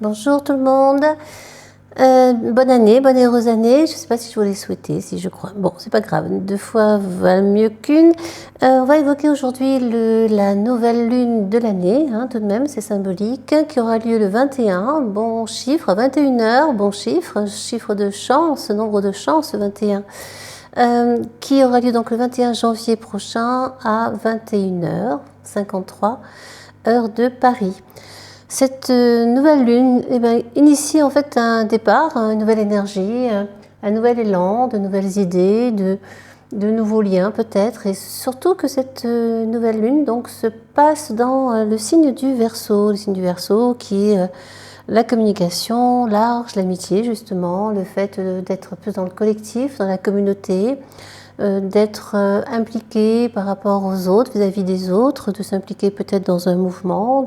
Bonjour tout le monde. Bonne année, bonne et heureuse année. Je ne sais pas si je vous l'ai souhaité, si je crois. Bon, c'est pas grave, 2 fois valent mieux qu'une. On va évoquer aujourd'hui la nouvelle lune de l'année, tout de même, c'est symbolique, qui aura lieu le 21, bon chiffre, à 21 h, bon chiffre de chance, nombre de chance, 21, qui aura lieu donc le 21 janvier prochain à 21 h 53, heure de Paris. Cette nouvelle lune initie en fait un départ, une nouvelle énergie, un nouvel élan, de nouvelles idées, de nouveaux liens peut-être, et surtout que cette nouvelle lune donc se passe dans le signe du Verseau, le signe du Verseau qui est la communication large, l'amitié justement, le fait d'être plus dans le collectif, dans la communauté, d'être impliqué par rapport aux autres, vis-à-vis des autres, de s'impliquer peut-être dans un mouvement,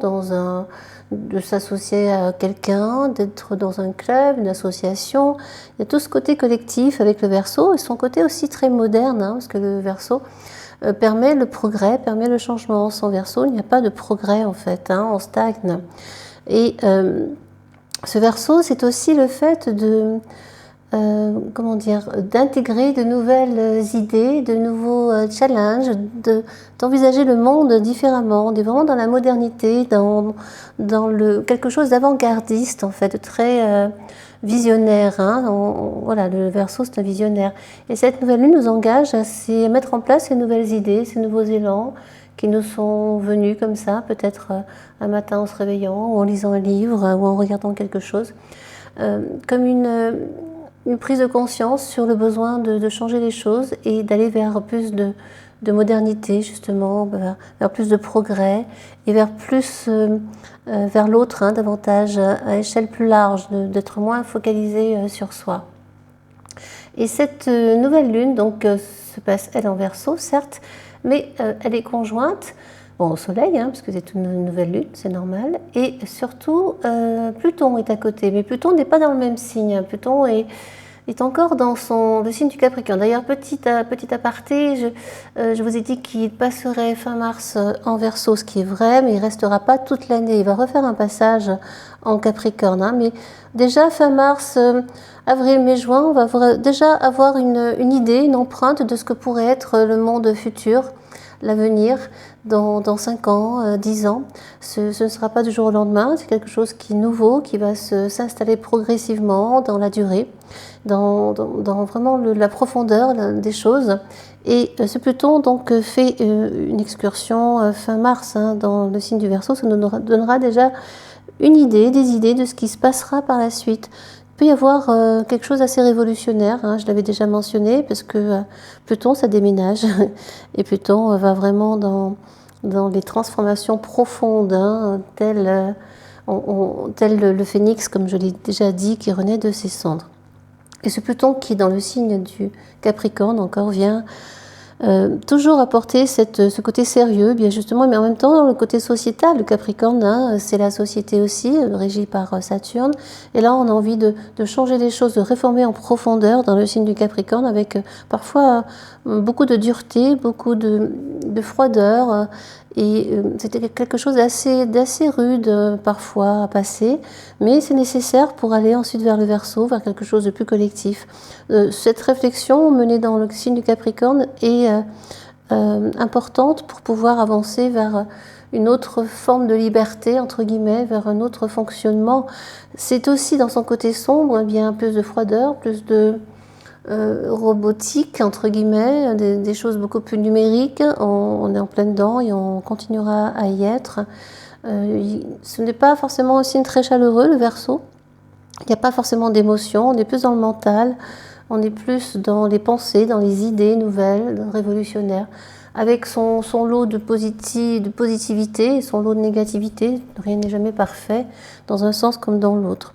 de s'associer à quelqu'un, d'être dans un club, une association. Il y a tout ce côté collectif avec le Verseau et son côté aussi très moderne, parce que le Verseau permet le progrès, permet le changement. Sans Verseau, il n'y a pas de progrès en fait, on stagne. Et ce Verseau, c'est aussi le fait d'intégrer de nouvelles idées, de nouveaux challenges, d'envisager le monde différemment. On est vraiment dans la modernité, dans quelque chose d'avant-gardiste en fait, très visionnaire. Voilà, le Verseau c'est un visionnaire. Et cette nouvelle lune nous engage à mettre en place ces nouvelles idées, ces nouveaux élans qui nous sont venus comme ça, peut-être un matin en se réveillant, ou en lisant un livre, ou en regardant quelque chose, comme une prise de conscience sur le besoin de changer les choses et d'aller vers plus de modernité justement, vers plus de progrès et vers plus vers l'autre, davantage à échelle plus large, d'être moins focalisé sur soi. Et cette nouvelle lune donc se passe elle en Verseau certes, mais elle est conjointe au soleil, parce que c'est une nouvelle lune, c'est normal, et surtout Pluton est à côté, mais Pluton n'est pas dans le même signe. Pluton est encore dans le signe du Capricorne. D'ailleurs, petit aparté, je vous ai dit qu'il passerait fin mars en Verseau, ce qui est vrai, mais il ne restera pas toute l'année. Il va refaire un passage en Capricorne, mais déjà fin mars, avril, mai, juin, on va déjà avoir une idée, une empreinte de ce que pourrait être le monde futur, l'avenir, dans 5 ans, 10 ans. Ce ne sera pas du jour au lendemain, c'est quelque chose qui est nouveau, qui va s'installer progressivement dans la durée, dans vraiment la profondeur des choses. Et ce Pluton donc fait une excursion fin mars dans le signe du Verseau. Ça nous donnera déjà une idée, des idées de ce qui se passera par la suite. Il peut y avoir quelque chose d'assez révolutionnaire, je l'avais déjà mentionné, parce que Pluton, ça déménage, et Pluton va vraiment dans les transformations profondes, tel le phénix, comme je l'ai déjà dit, qui renaît de ses cendres. Et ce Pluton qui, dans le signe du Capricorne, encore vient toujours apporter ce côté sérieux, bien justement, mais en même temps dans le côté sociétal. Le Capricorne, c'est la société aussi, régie par Saturne. Et là, on a envie de changer les choses, de réformer en profondeur dans le signe du Capricorne, avec parfois beaucoup de dureté, beaucoup de froideur. Et c'était quelque chose d'assez rude parfois à passer, mais c'est nécessaire pour aller ensuite vers le Verseau, vers quelque chose de plus collectif. Cette réflexion menée dans le signe du Capricorne est importante pour pouvoir avancer vers une autre forme de liberté, entre guillemets, vers un autre fonctionnement. C'est aussi dans son côté sombre, bien plus de froideur, plus de robotique, entre guillemets, des choses beaucoup plus numériques. On est en plein dedans et on continuera à y être. Ce n'est pas forcément un signe très chaleureux, le Verseau. Il n'y a pas forcément d'émotion, on est plus dans le mental, on est plus dans les pensées, dans les idées nouvelles, révolutionnaires, avec son lot de positivité et son lot de négativité. Rien n'est jamais parfait, dans un sens comme dans l'autre.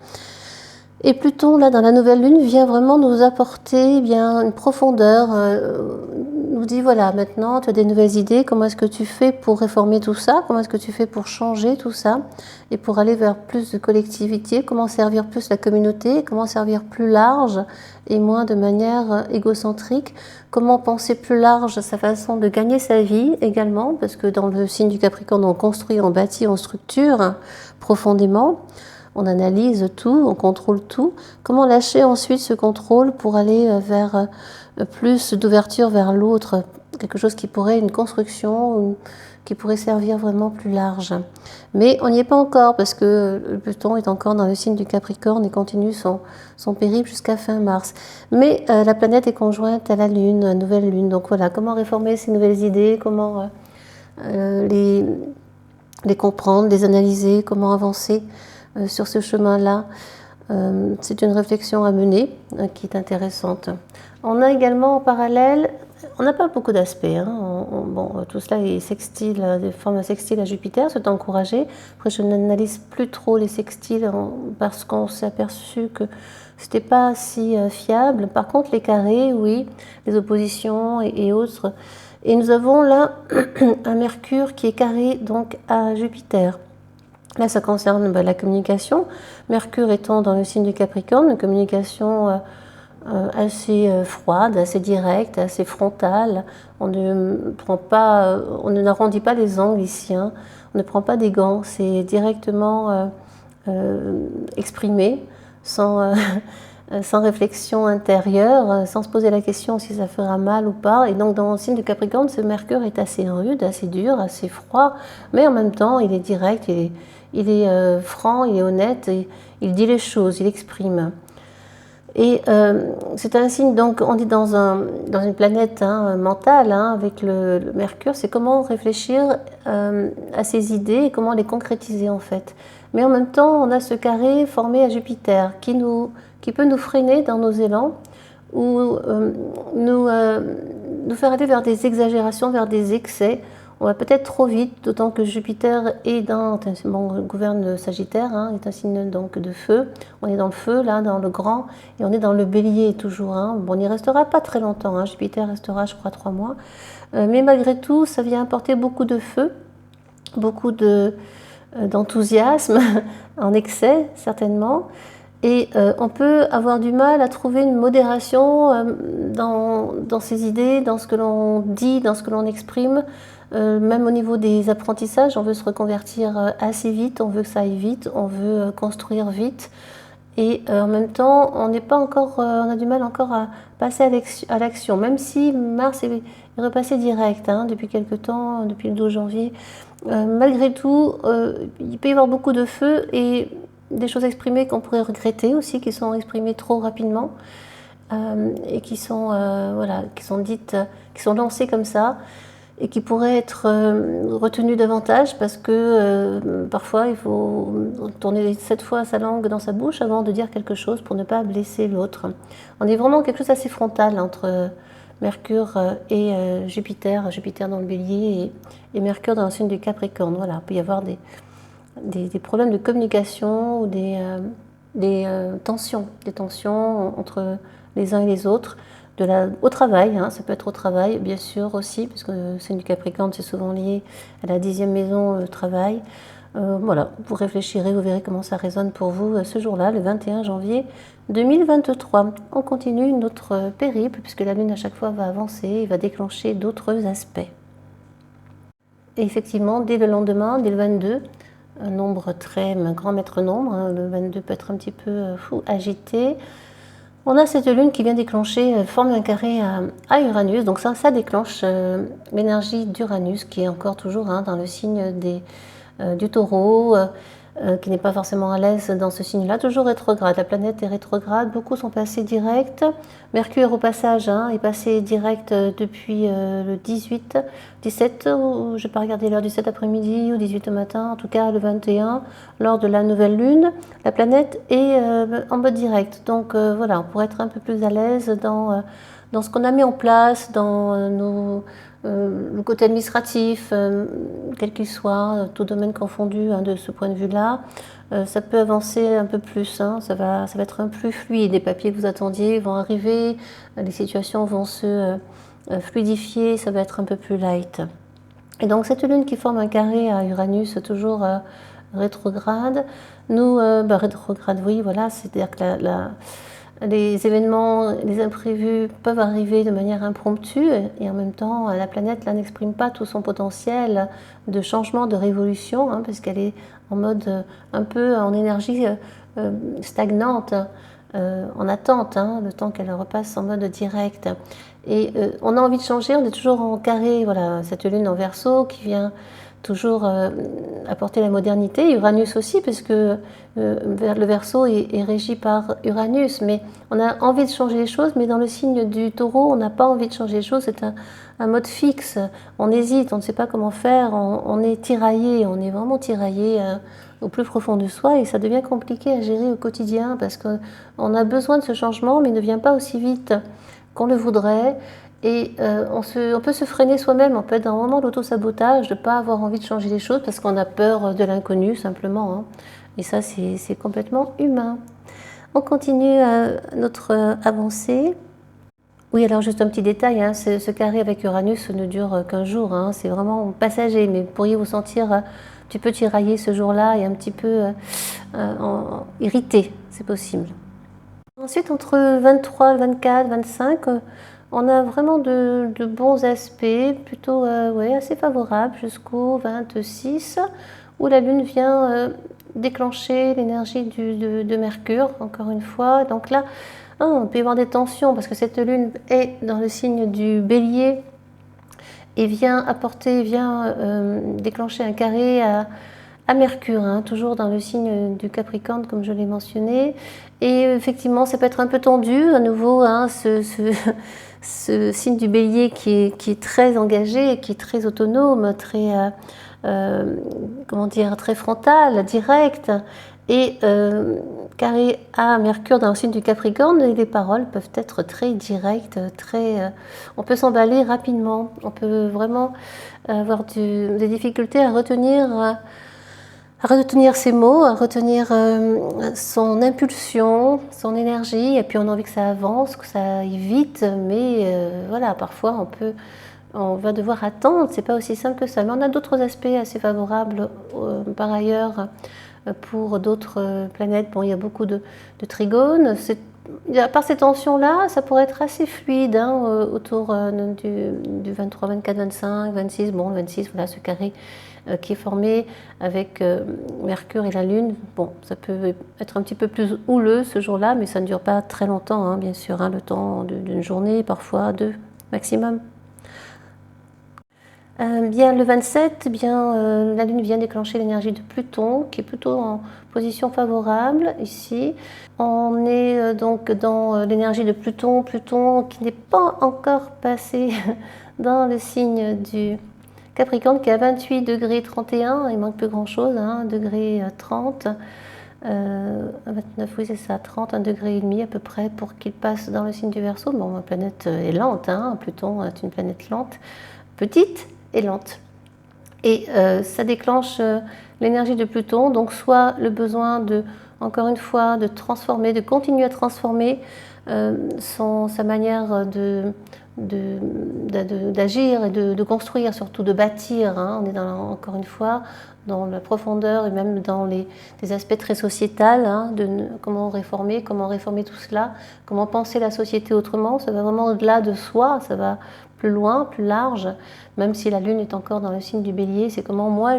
Et Pluton, là, dans la nouvelle lune, vient vraiment nous apporter une profondeur, nous dit, voilà, maintenant, tu as des nouvelles idées, comment est-ce que tu fais pour réformer tout ça, comment est-ce que tu fais pour changer tout ça, et pour aller vers plus de collectivité, comment servir plus la communauté, comment servir plus large, et moins de manière égocentrique, comment penser plus large sa façon de gagner sa vie également, parce que dans le signe du Capricorne, on construit, on bâtit, on structure profondément. on analyse tout, on contrôle tout. Comment lâcher ensuite ce contrôle pour aller vers plus d'ouverture vers l'autre, quelque chose qui pourrait, une construction, qui pourrait servir vraiment plus large. Mais on n'y est pas encore parce que le Pluton est encore dans le signe du Capricorne et continue son périple jusqu'à fin mars. Mais la planète est conjointe à la Lune, à nouvelle Lune. Donc voilà, comment réformer ces nouvelles idées, comment les comprendre, les analyser, comment avancer sur ce chemin-là. C'est une réflexion à mener qui est intéressante. On a également en parallèle, on n'a pas beaucoup d'aspects, hein. Bon, tout cela est sextile, des formes sextiles à Jupiter, c'est encouragé. Après, je n'analyse plus trop les sextiles parce qu'on s'est aperçu que c'était pas si fiable. Par contre, les carrés, oui, les oppositions et autres. Et nous avons là un Mercure qui est carré donc à Jupiter. Là, ça concerne la communication. Mercure étant dans le signe du Capricorne, une communication assez froide, assez directe, assez frontale. On n'arrondit pas les angles ici, hein. On ne prend pas des gants, c'est directement exprimé, sans réflexion intérieure, sans se poser la question si ça fera mal ou pas. Et donc dans le signe du Capricorne, ce Mercure est assez rude, assez dur, assez froid, mais en même temps il est direct, il est franc, il est honnête, et il dit les choses, il exprime. Et c'est un signe, donc on est dans une planète mentale, avec le Mercure, c'est comment réfléchir à ces idées et comment les concrétiser en fait. Mais en même temps, on a ce carré formé à Jupiter qui peut nous freiner dans nos élans ou nous faire aller vers des exagérations, vers des excès. On va peut-être trop vite, d'autant que Jupiter gouverne le Sagittaire, est un signe donc de feu. On est dans le feu, là, dans le grand, et on est dans le bélier toujours. Bon, on n'y restera pas très longtemps, Jupiter restera, je crois, 3 mois. Mais malgré tout, ça vient apporter beaucoup de feu, beaucoup d'enthousiasme, en excès, certainement. Et on peut avoir du mal à trouver une modération dans ses idées, dans ce que l'on dit, dans ce que l'on exprime. Même au niveau des apprentissages, on veut se reconvertir assez vite, on veut que ça aille vite, on veut construire vite. Et en même temps, on a du mal encore à passer à l'action, même si Mars est repassé direct depuis quelque temps, depuis le 12 janvier. Malgré tout, il peut y avoir beaucoup de feu et des choses exprimées qu'on pourrait regretter aussi, qui sont exprimées trop rapidement et qui sont dites, qui sont lancées comme ça et qui pourraient être retenues davantage parce que parfois il faut tourner 7 fois sa langue dans sa bouche avant de dire quelque chose pour ne pas blesser l'autre. On est vraiment quelque chose d'assez frontal entre Mercure et Jupiter dans le Bélier et Mercure dans le signe du Capricorne. Voilà, il peut y avoir des problèmes de communication ou des tensions entre les uns et les autres. Au travail, ça peut être au travail, bien sûr aussi, puisque le signe du Capricorne, c'est souvent lié à la 10e maison, travail. Voilà, vous réfléchirez, vous verrez comment ça résonne pour vous ce jour-là, le 21 janvier 2023. On continue notre périple, puisque la Lune à chaque fois va avancer et va déclencher d'autres aspects. Et effectivement, dès le lendemain, dès le 22, un nombre un grand maître nombre, le 22 peut être un petit peu agité. On a cette lune qui vient déclencher, forme un carré à Uranus, donc ça déclenche l'énergie d'Uranus qui est encore toujours dans le signe du Taureau, qui n'est pas forcément à l'aise dans ce signe-là, toujours rétrograde. La planète est rétrograde, beaucoup sont passés direct. Mercure au passage est passé direct depuis le 17, je n'ai pas regardé l'heure du 7 après-midi ou 18 au matin, en tout cas le 21, lors de la nouvelle lune. La planète est en mode direct, donc voilà, on pourrait être un peu plus à l'aise dans ce qu'on a mis en place, dans le côté administratif, quel qu'il soit, tout domaine confondu de ce point de vue-là, ça peut avancer un peu plus, ça va être un plus fluide. Les papiers que vous attendiez vont arriver, les situations vont se fluidifier, ça va être un peu plus light. Et donc cette lune qui forme un carré à Uranus, toujours rétrograde, rétrograde, oui, voilà, c'est-à-dire que les événements, les imprévus peuvent arriver de manière impromptue et en même temps, la planète là n'exprime pas tout son potentiel de changement, de révolution, hein, parce qu'elle est en mode un peu en énergie stagnante, en attente, hein, le temps qu'elle repasse en mode direct. Et on a envie de changer, on est toujours en carré, voilà, cette lune en Verseau qui vient toujours apporter la modernité. Uranus aussi, parce que le Verseau est régi par Uranus, mais on a envie de changer les choses, mais dans le signe du Taureau, on n'a pas envie de changer les choses, c'est un mode fixe, on hésite, on ne sait pas comment faire, on est tiraillé, on est vraiment tiraillé au plus profond de soi, et ça devient compliqué à gérer au quotidien, parce qu'on a besoin de ce changement, mais il ne vient pas aussi vite qu'on le voudrait. Et on peut se freiner soi-même, on peut être dans vraiment l'auto-sabotage, de ne pas avoir envie de changer les choses parce qu'on a peur de l'inconnu simplement, hein. Et ça, c'est complètement humain. On continue notre avancée. Oui, alors juste un petit détail, hein, ce carré avec Uranus ne dure qu'un jour, hein, c'est vraiment passager, mais pourriez vous sentir un petit peu tiraillé ce jour-là et un petit peu irrité, c'est possible. Ensuite, entre 23, 24, 25, on a vraiment de bons aspects, plutôt ouais, assez favorables, jusqu'au 26, où la Lune vient déclencher l'énergie de Mercure, encore une fois. Donc là, on peut y avoir des tensions, parce que cette Lune est dans le signe du Bélier, et vient déclencher un carré à Mercure, hein, toujours dans le signe du Capricorne, comme je l'ai mentionné. Et effectivement, ça peut être un peu tendu, à nouveau, hein, ce signe du Bélier qui est très engagé, qui est très autonome, très, comment dire, très frontal, direct. Et carré à Mercure dans le signe du Capricorne, les paroles peuvent être très directes, on peut s'emballer rapidement, on peut vraiment avoir des difficultés à retenir ses mots, à retenir son impulsion, son énergie, et puis on a envie que ça avance, que ça aille vite, mais voilà, parfois on va devoir attendre, c'est pas aussi simple que ça. Mais on a d'autres aspects assez favorables par ailleurs pour d'autres planètes. Bon, il y a beaucoup de trigones. À part ces tensions-là, ça pourrait être assez fluide, hein, autour du 23, 24, 25, 26. Bon, le 26, voilà, ce carré qui est formé avec Mercure et la Lune. Bon, ça peut être un petit peu plus houleux ce jour-là, mais ça ne dure pas très longtemps, hein, bien sûr, hein, le temps d'une journée, parfois deux maximum. Bien, le 27, la Lune vient déclencher l'énergie de Pluton, qui est plutôt en position favorable ici. On est donc dans l'énergie de Pluton, Pluton qui n'est pas encore passé dans le signe du Capricorne, qui est à 28 degrés 31, il manque plus grand-chose, hein, 1 degré 30, 29, oui c'est ça, 30, 1 degré et demi à peu près pour qu'il passe dans le signe du Verseau. Bon, ma planète est lente, hein, Pluton est une planète lente, petite et lente. Et ça déclenche l'énergie de Pluton, donc soit le besoin encore une fois, de transformer, de continuer à transformer sa manière d'agir et de construire, surtout de bâtir, hein. On est encore une fois dans la profondeur et même dans des aspects très sociétals, hein, comment réformer tout cela, comment penser la société autrement. Ça va vraiment au-delà de soi, ça va plus loin, plus large, même si la Lune est encore dans le signe du Bélier. C'est comment moi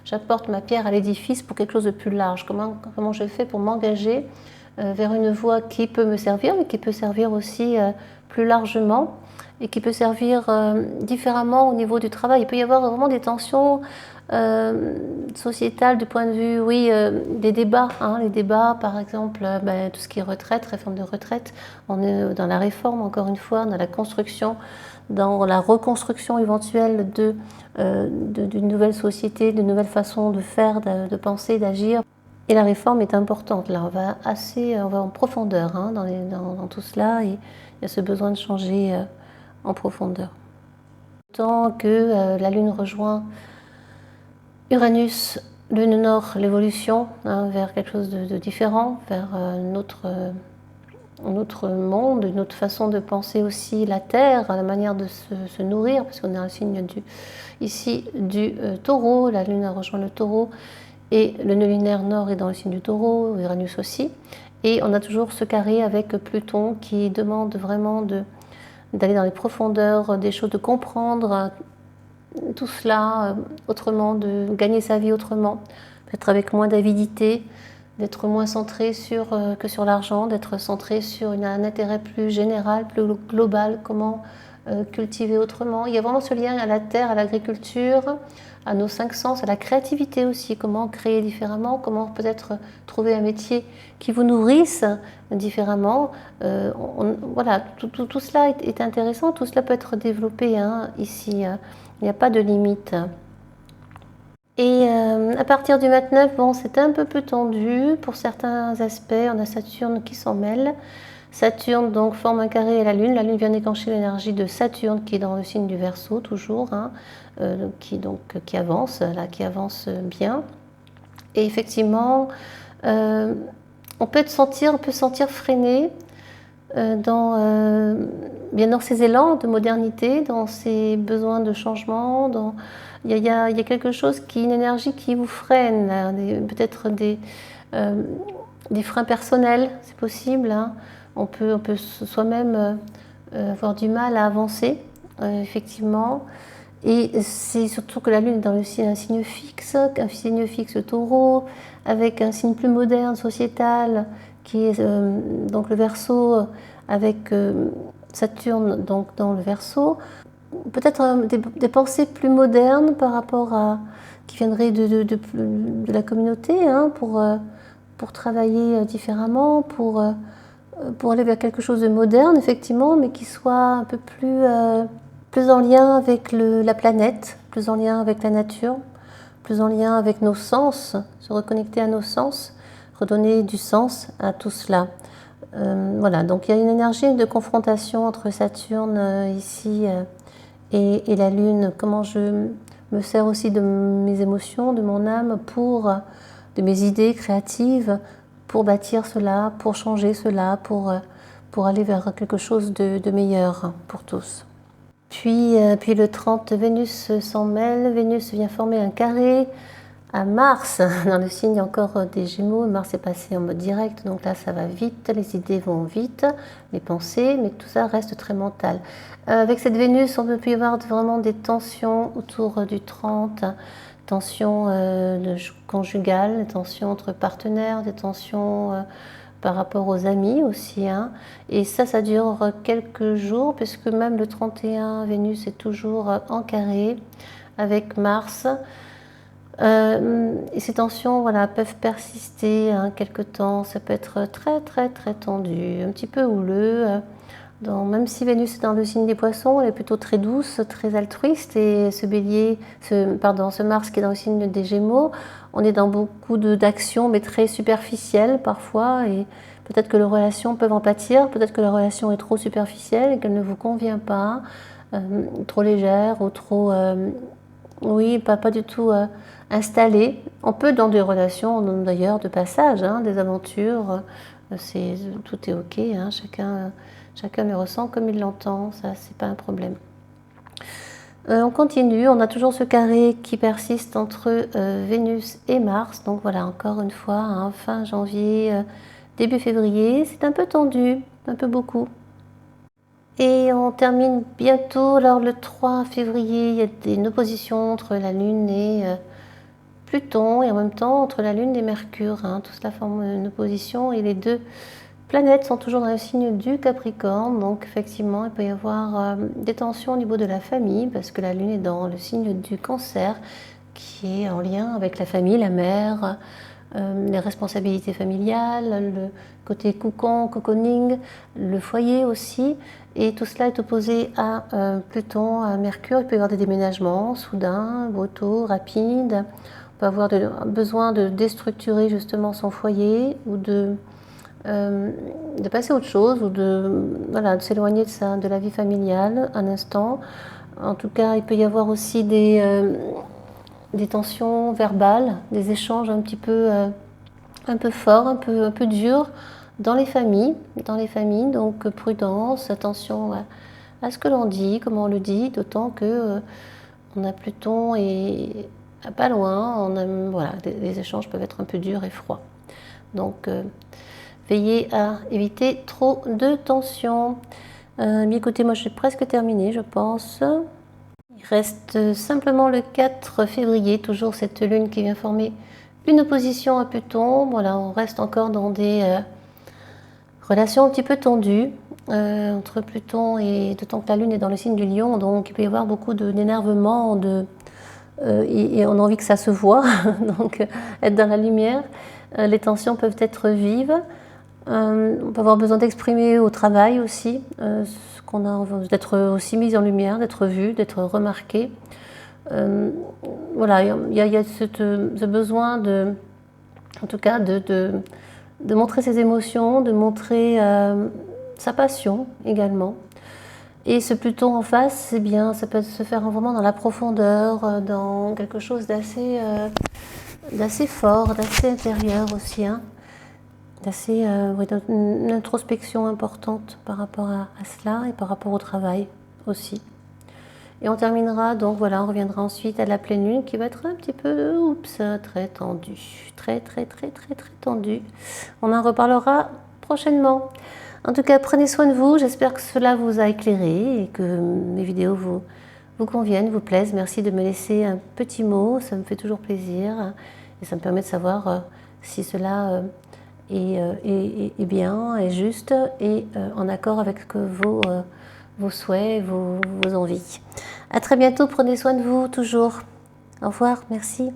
j'apporte ma pierre à l'édifice pour quelque chose de plus large, comment je fais pour m'engager vers une voie qui peut me servir, mais qui peut servir aussi plus largement et qui peut servir différemment au niveau du travail. Il peut y avoir vraiment des tensions sociétales du point de vue, oui, des débats, hein, les débats par exemple, tout ce qui est retraite, réforme de retraite, on est dans la réforme encore une fois, dans la construction, dans la reconstruction éventuelle d'une nouvelle société, d'une nouvelle façon de faire, de penser, d'agir. Et la réforme est importante, là on va en profondeur, hein, dans tout cela, et il y a ce besoin de changer en profondeur. Tant que la Lune rejoint Uranus, Lune Nord, l'évolution, hein, vers quelque chose de différent, vers un autre monde, une autre façon de penser aussi la Terre, la manière de se nourrir, parce qu'on a un signe ici du Taureau, la Lune a rejoint le Taureau, et le nœud lunaire nord est dans le signe du Taureau, Uranus aussi. Et on a toujours ce carré avec Pluton qui demande vraiment d'aller dans les profondeurs des choses, de comprendre tout cela autrement, de gagner sa vie autrement, peut-être avec moins d'avidité, d'être moins centré que sur l'argent, d'être centré sur un intérêt plus général, plus global, comment cultiver autrement. Il y a vraiment ce lien à la terre, à l'agriculture, à nos 5 sens, à la créativité aussi, comment créer différemment, comment peut-être trouver un métier qui vous nourrisse différemment. Voilà, tout cela est intéressant, tout cela peut être développé ici, il n'y a pas de limite. Et à partir du 29, bon, c'est un peu plus tendu pour certains aspects. On a Saturne qui s'en mêle. Saturne donc forme un carré à la Lune. La Lune vient déclencher l'énergie de Saturne qui est dans le signe du Verseau toujours, qui avance, là, qui avance bien. Et effectivement, on peut sentir freiné bien dans ses élans de modernité, dans ses besoins de changement. Il y a quelque chose une énergie qui vous freine, peut-être des freins personnels, c'est possible. On peut soi-même avoir du mal à avancer, effectivement. Et c'est surtout que la Lune est dans un signe fixe, le Taureau, avec un signe plus moderne, sociétal, qui est donc le Verseau, avec Saturne donc dans le Verseau. Peut-être des pensées plus modernes par rapport qui viendraient de la communauté, pour travailler différemment, pour aller vers quelque chose de moderne, effectivement, mais qui soit un peu plus en lien avec la planète, plus en lien avec la nature, plus en lien avec nos sens, se reconnecter à nos sens, redonner du sens à tout cela. Voilà, donc il y a une énergie de confrontation entre Saturne ici et la Lune. Comment je me sers aussi de mes émotions, de mon âme, de mes idées créatives, pour bâtir cela, pour changer cela, pour aller vers quelque chose de meilleur pour tous. Puis le 30, Vénus s'en mêle. Vénus vient former un carré à Mars, dans le signe encore des Gémeaux. Mars est passé en mode direct, donc là ça va vite, les idées vont vite, les pensées, mais tout ça reste très mental. Avec cette Vénus, on peut y avoir vraiment des tensions autour du 30, tensions conjugales, des tensions entre partenaires, des tensions par rapport aux amis aussi. Et ça dure quelques jours, puisque même le 31, Vénus est toujours en carré avec Mars. Et ces tensions peuvent persister quelque temps, ça peut être très très très tendu, un petit peu houleux. Même si Vénus est dans le signe des Poissons, elle est plutôt très douce, très altruiste, et ce Mars qui est dans le signe des Gémeaux, on est dans beaucoup d'actions, mais très superficielles parfois, et peut-être que les relations peuvent en pâtir, peut-être que la relation est trop superficielle et qu'elle ne vous convient pas, trop légère ou trop... oui, pas du tout installée. On peut dans des relations, d'ailleurs, de passage, des aventures, tout est ok, chacun le ressent comme il l'entend, ça c'est pas un problème. On continue, on a toujours ce carré qui persiste entre Vénus et Mars, donc voilà, encore une fois, fin janvier, début février, c'est un peu tendu, un peu beaucoup. Et on termine bientôt, alors le 3 février, il y a une opposition entre la Lune et Pluton, et en même temps entre la Lune et Mercure. Tout cela forme une opposition, et les deux planètes sont toujours dans le signe du Capricorne, donc effectivement il peut y avoir des tensions au niveau de la famille, parce que la Lune est dans le signe du Cancer, qui est en lien avec la famille, la mère, les responsabilités familiales, le côté cocooning, le foyer aussi, et tout cela est opposé à Pluton, à Mercure. Il peut y avoir des déménagements soudains, brutaux, rapides. On peut avoir besoin de déstructurer justement son foyer, ou de passer à autre chose, ou de s'éloigner de la vie familiale un instant. En tout cas, il peut y avoir aussi des tensions verbales, des échanges un peu forts, un peu durs dans les familles. Donc prudence, attention à ce que l'on dit, comment on le dit, d'autant que on a Pluton et pas loin, les échanges peuvent être un peu durs et froids. Donc veillez à éviter trop de tension. Bien écoutez, moi j'ai presque terminé, je pense. Il reste simplement le 4 février, toujours cette lune qui vient former une opposition à Pluton. Voilà, on reste encore dans des relations un petit peu tendues entre Pluton et d'autant que la lune est dans le signe du Lion, donc il peut y avoir beaucoup d'énervement, et on a envie que ça se voit, donc être dans la lumière. Les tensions peuvent être vives. On peut avoir besoin d'exprimer au travail aussi ce qu'on a, d'être aussi mis en lumière, d'être vu, d'être remarqué. Voilà, il y a ce besoin en tout cas, de montrer ses émotions, de montrer sa passion également. Et ce Pluton en face, c'est bien, ça peut se faire vraiment dans la profondeur, dans quelque chose d'assez fort, d'assez intérieur aussi, hein, une introspection importante par rapport à cela et par rapport au travail aussi. Et on terminera, donc voilà, on reviendra ensuite à la pleine lune qui va être un petit peu, très tendue, très tendue. On en reparlera prochainement. En tout cas, prenez soin de vous, j'espère que cela vous a éclairé et que mes vidéos vous conviennent, vous plaisent. Merci de me laisser un petit mot, ça me fait toujours plaisir et ça me permet de savoir si cela est bien, est juste et en accord avec vos souhaits, vos envies. À très bientôt, prenez soin de vous toujours. Au revoir, merci.